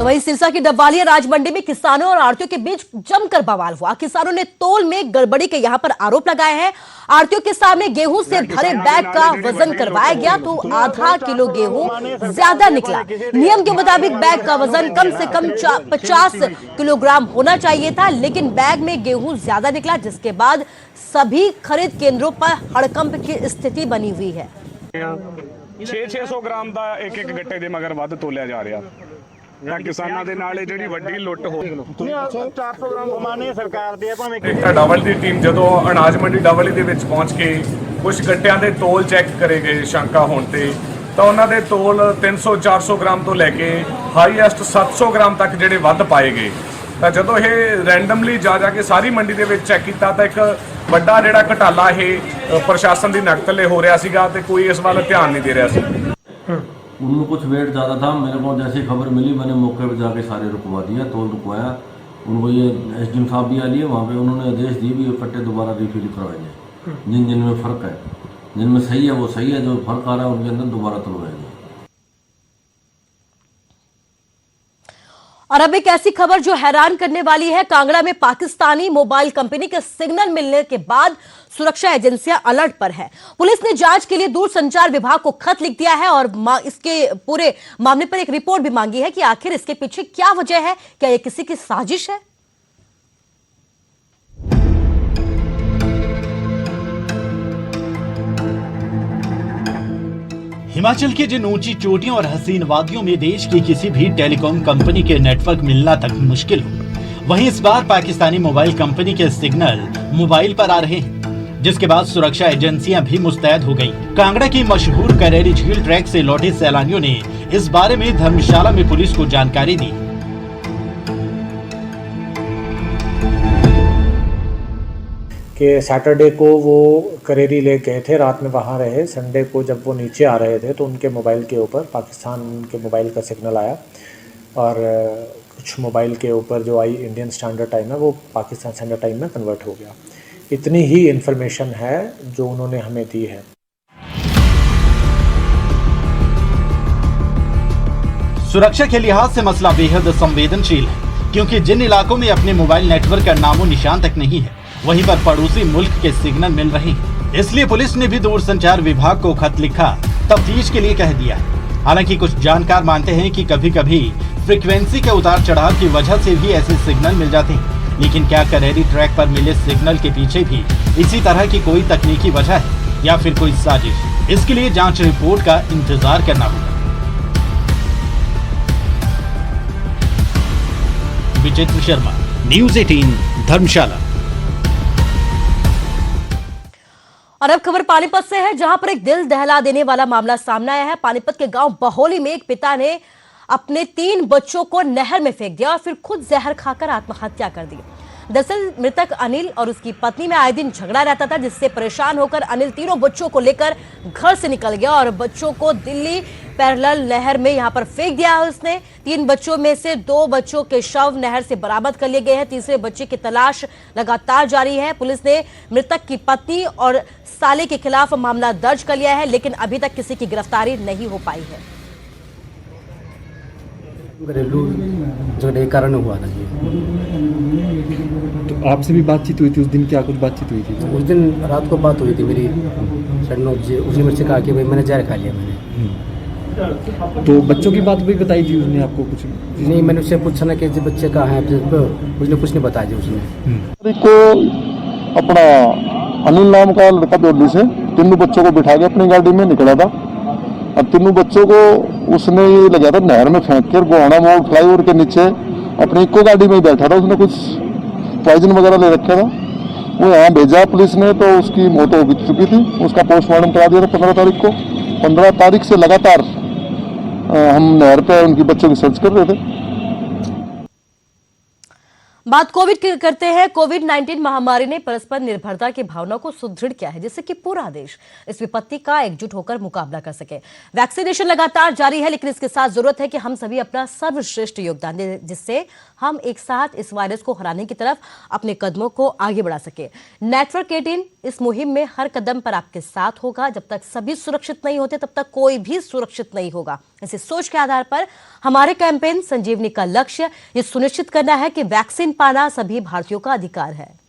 तो वहीं सिरसा की डब्बालिया राज मंडी में किसानों और आढ़तियों के बीच जमकर बवाल हुआ। किसानों ने तोल में गड़बड़ी के यहां पर आरोप लगाए हैं। आढ़तियों के सामने गेहूं से भरे बैग का वजन करवाया गया तो आधा किलो गेहूं ज्यादा निकला। नियम के मुताबिक बैग का वजन कम से कम 50 किलोग्राम होना चाहिए था, लेकिन बैग में गेहूं ज्यादा निकला, जिसके बाद सभी खरीद केंद्रों पर हड़कंप की स्थिति बनी हुई है। 600 ग्राम का एक गट्टे दे मगर वध तोलिया जा रहा। किसानों के नाल जिहड़ी वड्डी लुੱਟ हो 400 ग्राम कमाने सरकार दे भावें डबल दी टीम जदों अनाज मंडी डबल दे विच पहुंच के कुछ गट्टियां दे तोल चैक करे गए शंका होण ते ਤਾਂ ਉਹਨਾਂ ਦੇ ਤੋਲ 300-400 ਗ੍ਰਾਮ ਤੋਂ ਲੈ ਕੇ ਹਾਈਐਸਟ 700 ਗ੍ਰਾਮ ਤੱਕ ਜਿਹੜੇ ਵੱਧ ਪਾਏ ਗਏ। ਤਾਂ ਜਦੋਂ ਇਹ ਰੈਂਡਮਲੀ ਜਾ ਕੇ ਸਾਰੀ ਮੰਡੀ ਦੇ ਵਿੱਚ ਚੈੱਕ ਕੀਤਾ ਤਾਂ ਇੱਕ ਵੱਡਾ ਜਿਹੜਾ ਘਟਾਲਾ ਇਹ ਪ੍ਰਸ਼ਾਸਨ ਦੀ ਨਕਲ ਤੇ ਹੋ ਰਿਹਾ ਸੀਗਾ ਤੇ ਕੋਈ ਇਸ ਵੱਲ ਧਿਆਨ नहीं दे रहा ਸੀ। उनमें कुछ वेट ज़्यादा था। मेरे को जैसी खबर मिली मैंने मौके पर जाके सारे रुकवा दिया, तोल रुकवाया। उनको ये एसडीएम साहब भी आ लिए वहाँ पे, उन्होंने आदेश दिए भी ये कट्टे दोबारा रिफिल करवाए जाए। जिनमें फ़र्क है, जिनमें सही है वो सही है, जो फर्क आ रहा है उनके अंदर दोबारा तुलवाए जाए। और अब एक ऐसी खबर जो हैरान करने वाली है। कांगड़ा में पाकिस्तानी मोबाइल कंपनी के सिग्नल मिलने के बाद सुरक्षा एजेंसियां अलर्ट पर है। पुलिस ने जांच के लिए दूरसंचार विभाग को खत लिख दिया है और इसके पूरे मामले पर एक रिपोर्ट भी मांगी है कि आखिर इसके पीछे क्या वजह है, क्या यह किसी की साजिश है। हिमाचल की जिन ऊंची चोटियों और हसीन वादियों में देश की किसी भी टेलीकॉम कंपनी के नेटवर्क मिलना तक मुश्किल हो, वहीं इस बार पाकिस्तानी मोबाइल कंपनी के सिग्नल मोबाइल पर आ रहे हैं, जिसके बाद सुरक्षा एजेंसियां भी मुस्तैद हो गईं। कांगड़ा की मशहूर करेरी झील ट्रैक से लौटे सैलानियों ने इस बारे में धर्मशाला में पुलिस को जानकारी दी। कि सैटरडे को वो करेरी ले गए थे, रात में वहाँ रहे। संडे को जब वो नीचे आ रहे थे तो उनके मोबाइल के ऊपर पाकिस्तान के मोबाइल का सिग्नल आया और कुछ मोबाइल के ऊपर जो आई इंडियन स्टैंडर्ड टाइम है वो पाकिस्तान स्टैंडर्ड टाइम में कन्वर्ट हो गया। इतनी ही इन्फॉर्मेशन है जो उन्होंने हमें दी है। सुरक्षा के लिहाज से मसला बेहद संवेदनशील है, क्योंकि जिन इलाकों में अपने मोबाइल नेटवर्क का नामो निशान तक नहीं है, वहीं पर पड़ोसी मुल्क के सिग्नल मिल रहे हैं। इसलिए पुलिस ने भी दूरसंचार विभाग को खत लिखा, तफ्तीश के लिए कह दिया। हालांकि कुछ जानकार मानते हैं कि कभी कभी फ्रीक्वेंसी के उतार चढ़ाव की वजह से भी ऐसे सिग्नल मिल जाते हैं, लेकिन क्या करेरी ट्रैक पर मिले सिग्नल के पीछे भी इसी तरह की कोई तकनीकी वजह है या फिर कोई साजिश? इसके लिए जांच रिपोर्ट का इंतजार करना होगा। विचित्र शर्मा, न्यूज़ 18 धर्मशाला। और अब खबर पानीपत से है, जहां पर एक दिल दहला देने वाला मामला सामने आया है। पानीपत के गांव बहोली में एक पिता ने अपने 3 बच्चों को नहर में फेंक दिया और फिर खुद जहर खाकर आत्महत्या कर दी। दरअसल मृतक अनिल और उसकी पत्नी में आए दिन झगड़ा रहता था, जिससे परेशान होकर अनिल तीनों बच्चों को लेकर घर से निकल गया और बच्चों को दिल्ली पैरेलल नहर में यहां पर फेंक दिया है उसने। 3 बच्चों में से 2 बच्चों के शव नहर से बरामद कर लिए गए हैं। तीसरे बच्चे की तलाश लगातार जारी है। पुलिस ने मृतक की पत्नी और साले के खिलाफ मामला दर्ज कर लिया है, लेकिन अभी तक किसी की गिरफ्तारी नहीं हो पाई है। घरेलू झगड़े के कारण हुआ था जी। तो आपसे भी बातचीत हुई थी उस दिन? क्या कुछ बातचीत हुई थी? उस दिन रात को बात हुई थी मेरी जी। उसने मुझसे कहा कि भाई मैंने जहर खा लिया मैंने। तो बच्चों की बात भी बताई थी उसने आपको कुछ? नहीं, मैंने उससे पूछा ना कि बच्चे कहाँ हैं, उसने कुछ नहीं बताया जी उसने। को अपना अनिल नाम का लड़का दिल्ली से 3 बच्चों को बिठा के अपनी गाड़ी में निकला था। अब 3 बच्चों को उसने ये लगा था नहर में फेंक कर गोहाना मोड़ फ्लाईओवर के नीचे अपनी इको गाड़ी में बैठा था। उसने कुछ पॉइजन वगैरह ले रखा था। वो यहाँ भेजा पुलिस ने तो उसकी मौत हो चुकी थी। उसका पोस्टमार्टम करा दिया था 15 तारीख को। 15 तारीख से लगातार हम नहर पे उनकी बच्चों की सर्च कर रहे थे। बात कोविड की करते हैं। कोविड-19 महामारी ने परस्पर निर्भरता की भावना को सुदृढ़ किया है, जिससे कि पूरा देश इस विपत्ति का एकजुट होकर मुकाबला कर सके। वैक्सीनेशन लगातार जारी है, लेकिन इसके साथ जरूरत है कि हम सभी अपना सर्वश्रेष्ठ योगदान दें, जिससे हम एक साथ इस वायरस को हराने की तरफ अपने कदमों को आगे बढ़ा सके। नेटवर्क 18 इस मुहिम में हर कदम पर आपके साथ होगा। जब तक सभी सुरक्षित नहीं होते, तब तक कोई भी सुरक्षित नहीं होगा। इसी सोच के आधार पर हमारे कैंपेन संजीवनी का लक्ष्य ये सुनिश्चित करना है कि वैक्सीन पाना सभी भारतीयों का अधिकार है।